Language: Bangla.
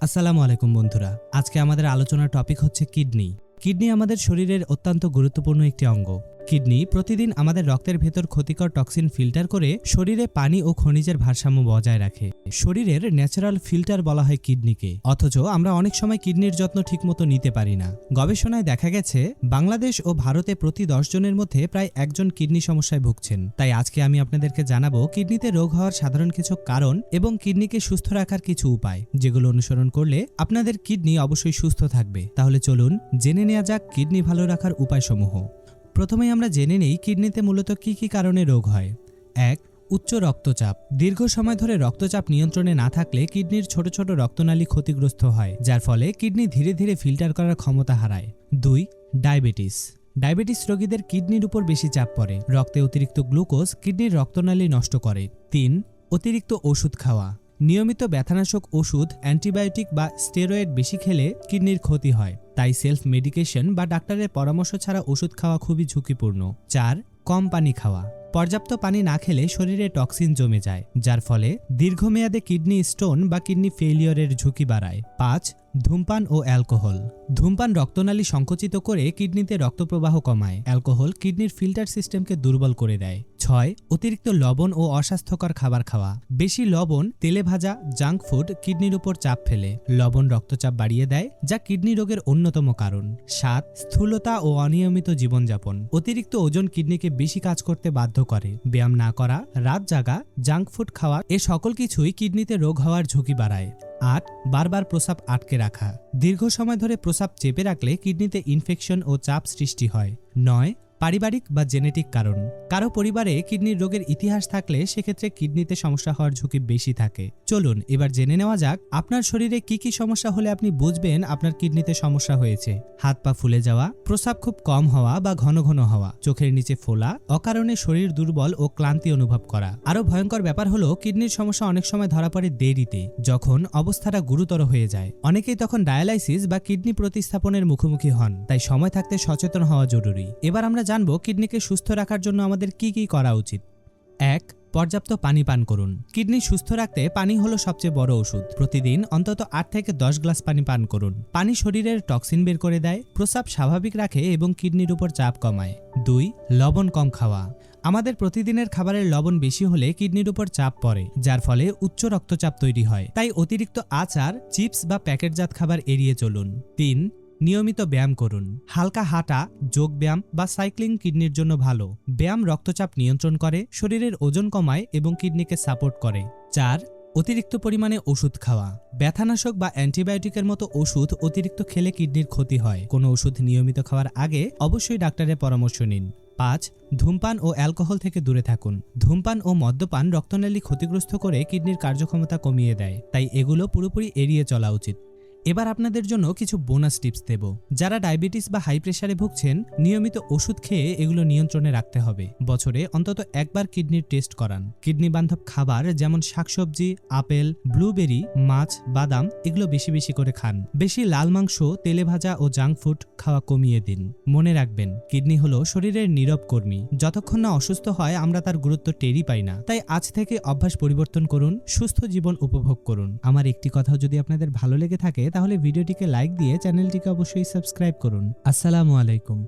আসসালামু আলাইকুম বন্ধুরা। আজকে আমাদের আলোচনার টপিক হচ্ছে কিডনি। কিডনি আমাদের শরীরের অত্যন্ত গুরুত্বপূর্ণ একটি অঙ্গ। কিডনি প্রতিদিন আমাদের রক্তের ভেতর ক্ষতিকর টক্সিন ফিল্টার করে শরীরে পানি ও খনিজের ভারসাম্য বজায় রাখে। শরীরের ন্যাচারাল ফিল্টার বলা হয় কিডনিকে, অথচ আমরা অনেক সময় কিডনির যত্ন ঠিকমতো নিতে পারি না। গবেষণায় দেখা গেছে বাংলাদেশ ও ভারতে প্রতি 10 জনের মধ্যে প্রায় একজন কিডনি সমস্যায় ভুগছেন। তাই আজকে আমি আপনাদেরকে জানাবো কিডনিতে রোগ হওয়ার সাধারণ কিছু কারণ এবং কিডনিকে সুস্থ রাখার কিছু উপায়, যেগুলো অনুসরণ করলে আপনাদের কিডনি অবশ্যই সুস্থ থাকবে। তাহলে চলুন জেনে নেওয়া যাক কিডনি ভালো রাখার উপায়সমূহ। প্রথমেই আমরা জেনে নেই কিডনিতে মূলত কি কি কারণে রোগ হয়। 1. উচ্চ রক্তচাপ। দীর্ঘ সময় ধরে রক্তচাপ নিয়ন্ত্রণে না থাকলে কিডনির ছোট ছোট রক্তনালী ক্ষতিগ্রস্ত হয়, যার ফলে কিডনি ধীরে ধীরে ফিল্টার করার ক্ষমতা হারায়। 2. ডায়াবেটিস। ডায়াবেটিস রোগীদের কিডনির উপর বেশি চাপ পড়ে। রক্তে অতিরিক্ত গ্লুকোজ কিডনির রক্তনালী নষ্ট করে। 3. অতিরিক্ত ওষুধ খাওয়া। নিয়মিত ব্যথানাশক ওষুধ, অ্যান্টিবায়োটিক বা স্টেরয়েড বেশি খেলে কিডনির ক্ষতি হয়, তাই সেলফ মেডিকেশন বা ডাক্তারের পরামর্শ ছাড়া ওষুধ খাওয়া খুবই ঝুঁকিপূর্ণ। 4. কম পানি খাওয়া। পর্যাপ্ত পানি না খেলে শরীরে টক্সিন জমে যায়, যার ফলে দীর্ঘমেয়াদে কিডনি স্টোন বা কিডনি ফেইলিয়রের ঝুঁকি বাড়ায়। 5. ধূমপান ও অ্যালকোহল। ধূমপান রক্তনালী সংকুচিত করে কিডনিতে রক্তপ্রবাহ কমায়। অ্যালকোহল কিডনির ফিল্টার সিস্টেমকে দুর্বল করে দেয়। 6. অতিরিক্ত লবণ ও অস্বাস্থ্যকর খাবার খাওয়া। বেশি লবণ, তেলে ভাজা, জাঙ্ক ফুড কিডনির উপর চাপ ফেলে। লবণ রক্তচাপ বাড়িয়ে দেয়, যা কিডনি রোগের অন্যতম কারণ। 7. স্থূলতা ও অনিয়মিত জীবনযাপন। অতিরিক্ত ওজন কিডনিকে বেশি কাজ করতে বাধ্য করে। ব্যায়াম না করা, রাত জাগা, জাঙ্ক ফুড খাওয়া এ সকল কিছুই কিডনিতে রোগ হওয়ার ঝুঁকি বাড়ায়। 8. বারবার প্রস্রাব আটকে রাখা। দীর্ঘ সময় ধরে প্রস্রাব চেপে রাখলে কিডনিতে ইনফেকশন ও চাপ সৃষ্টি হয়। 9. পারিবারিক বা জেনেটিক কারণ। কারো পরিবারে কিডনির রোগের ইতিহাস থাকলে সেক্ষেত্রে কিডনিতে সমস্যা হওয়ার ঝুঁকি বেশি থাকে। চলুন এবার জেনে নেওয়া যাক আপনার শরীরে কি কি সমস্যা হলে আপনি বুঝবেন আপনার কিডনিতে সমস্যা হয়েছে। হাত পা ফুলে যাওয়া, প্রস্রাব খুব কম হওয়া বা ঘন ঘন হওয়া, চোখের নিচে ফোলা, অকারণে শরীর দুর্বল ও ক্লান্তি অনুভব করা। আরো ভয়ঙ্কর ব্যাপার হলো কিডনির সমস্যা অনেক সময় ধরা পড়ে দেরিতে, যখন অবস্থাটা গুরুতর হয়ে যায়। অনেকেই তখন ডায়ালাইসিস বা কিডনি প্রতিস্থাপনের মুখোমুখি হন, তাই সময় থাকতে সচেতন হওয়া জরুরি। এবার আমরা জানবো কিডনিকে সুস্থ রাখার জন্য আমাদের কি কি করা উচিত। 1. পর্যাপ্ত পানি পান করুন। কিডনি সুস্থ রাখতে পানি হলো সবচেয়ে বড় ওষুধ। প্রতিদিন অন্তত 8 থেকে 10 গ্লাস পানি পান করুন। পানি শরীরের টক্সিন বের করে দেয়, প্রস্রাব স্বাভাবিক রাখে এবং কিডনির উপর চাপ কমায়। 2. লবণ কম খাওয়া। আমাদের প্রতিদিনের খাবারের লবণ বেশি হলে কিডনির উপর চাপ পড়ে, যার ফলে উচ্চ রক্তচাপ তৈরি হয়। তাই অতিরিক্ত আচার, চিপস বা প্যাকেটজাত খাবার এড়িয়ে চলুন। 3. নিয়মিত ব্যায়াম করুন। হালকা হাঁটা, যোগ ব্যায়াম বা সাইক্লিং কিডনির জন্য ভালো। ব্যায়াম রক্তচাপ নিয়ন্ত্রণ করে, শরীরের ওজন কমায় এবং কিডনিকে সাপোর্ট করে। 4. অতিরিক্ত পরিমাণে ওষুধ খাওয়া। ব্যথানাশক বা অ্যান্টিবায়োটিকের মতো ওষুধ অতিরিক্ত খেলে কিডনির ক্ষতি হয়। কোনো ওষুধ নিয়মিত খাওয়ার আগে অবশ্যই ডাক্তারের পরামর্শ নিন। 5. ধূমপান ও অ্যালকোহল থেকে দূরে থাকুন। ধূমপান ও মদ্যপান রক্তনালী ক্ষতিগ্রস্ত করে কিডনির কার্যক্ষমতা কমিয়ে দেয়, তাই এগুলো পুরোপুরি এড়িয়ে চলা উচিত। এবার আপনাদের জন্য কিছু বোনাস টিপস দেব। যারা ডায়াবেটিস বা হাই প্রেসারে ভুগছেন, নিয়মিত ওষুধ খেয়ে এগুলো নিয়ন্ত্রণে রাখতে হবে। বছরে অন্তত একবার কিডনির টেস্ট করান। কিডনি বান্ধব খাবার যেমন শাকসবজি, আপেল, ব্লুবেরি, মাছ, বাদাম এগুলো বেশি বেশি করে খান। বেশি লাল মাংস, তেলে ভাজা ও জাঙ্ক ফুড খাওয়া কমিয়ে দিন। মনে রাখবেন, কিডনি হলো শরীরের নীরব কর্মী। যতক্ষণ না অসুস্থ হয় আমরা তার গুরুত্ব টেরই পাই না। তাই আজ থেকে অভ্যাস পরিবর্তন করুন, সুস্থ জীবন উপভোগ করুন। আমার একটি কথাও যদি আপনাদের ভালো লেগে থাকে তাহলে ভিডিওটিকে লাইক দিয়ে চ্যানেলটিকে অবশ্যই সাবস্ক্রাইব করুন। আসসালামু আলাইকুম।